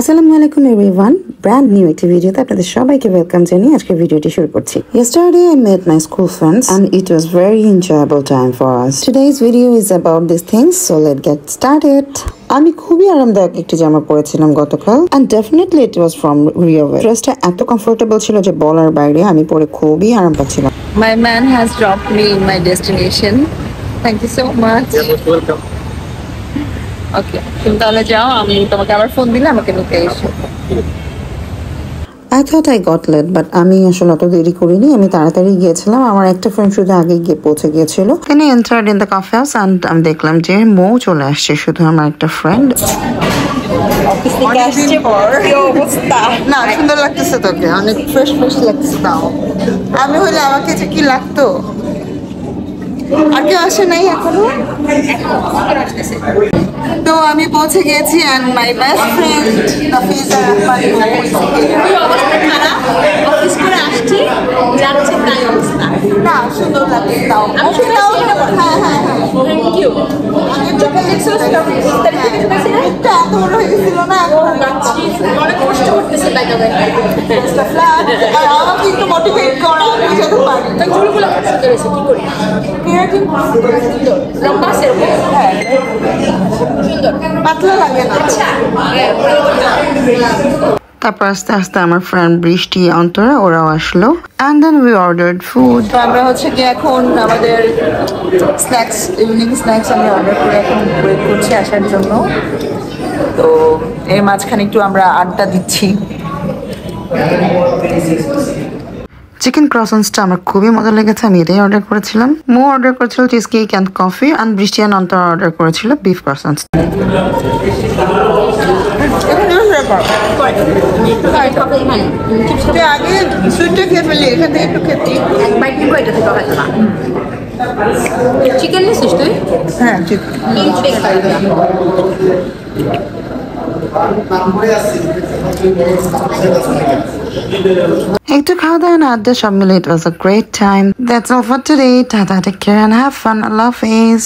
আসসালামু আলাইকুম everyone, brand new একটি ভিডিওতে আপনাদের সবাইকে ওয়েলকাম জানিয়ে আজকে ভিডিওটি শুরু করছি। Yesterday I met my school friends and it was very enjoyable time for us. Today's video is about these things, so let's get started. আমি খুবই আরামদায়ক একটি জামা পরেছিলাম গতকাল and definitely it was from RioWare. ড্রেসটা এত কমফোর্টেবল ছিল যে বলার বাইরে, আমি পরে খুবই আরাম পাচ্ছিলাম। My man has dropped me in my destination. Thank you so much. You're most welcome. Okay, তুমি তাহলে যাও, আমি তোমাকে আবার ফোন দিলে আমাকে নিতে এসো। I thought I got late, but আমি আসলে অত দেরি করিনি, আমি তাড়াতাড়ি গিয়েছিলাম। আমার একটা ফ্রেন্ড শুধু আগে গিয়ে পৌঁছে গিয়েছিল। তিনি entered in the coffee house and আমি দেখলাম যে মৌ চলে আসছে, শুধু আমার একটা ফ্রেন্ড। না, সুন্দর লাগতেছে তোকে, অনেক ফ্রেশ ফ্রেশ লাগতেছে। তাও আমি হইলে আমাকে যে কি লাগতো। আর কেউ আসে নাই এখনো? তো আমি পৌঁছে গিয়েছি and my best friend Nafiza Rahman office করে আসছি, যাচ্ছি তাই অবস্থা। না, সুন্দর লাগছে। তাও আমি শুনে তাও আসছি। হ্যাঁ হ্যাঁ হ্যাঁ, থ্যাংক ইউ। আমি যখন দেখছিল সেটা একটা এত বড় হয়ে গেছিল না, অনেক কষ্ট করতেছে তাই তবে ফ্ল্যাট। আর আমাকে একটু মোটিভেট করা, আমি যেতে পারি। তো চুলগুলো খুব সুন্দর হয়েছে, কি করি কেরাটিন সুন্দর লম্বা আছে এরকম সুন্দর পাতলা লাগে না। আচ্ছা তারপর আস্তে আস্তে আমার ফ্রেন্ড বৃষ্টি, অন্তরা ওরাও আসলো and then we ordered food. তো আমরা হচ্ছে কি এখন আমাদের স্ন্যাক্স, ইভিনিং স্ন্যাক্স আমরা অর্ডার করে এখন ওয়েট করছি আসার জন্য। তো এর মাঝখানে একটু আমরা আড্ডা দিচ্ছি। চিকেন ক্রসেন্সটা আমার খুবই মজা লেগেছে, আমি এটাই অর্ডার করেছিলাম। মো অর্ডার করেছিল cheese cake and coffee and বৃষ্টি অ্যান্ড অন্তরা অর্ডার করেছিল বিফ ক্রসেন্স। আগে সুইটটা খেয়ে ফেলি, এখান থেকে একটু খেতে এক বাইট নিবো, এটা থেকে হয়তো না। চিকেন নিছিস তুই? হ্যাঁ ঠিক। একটু খাওয়া দাওয়া না আড্ডা সব মিলে it was a great time. That's all for today. Tata, take care and have fun. Allah Hafiz.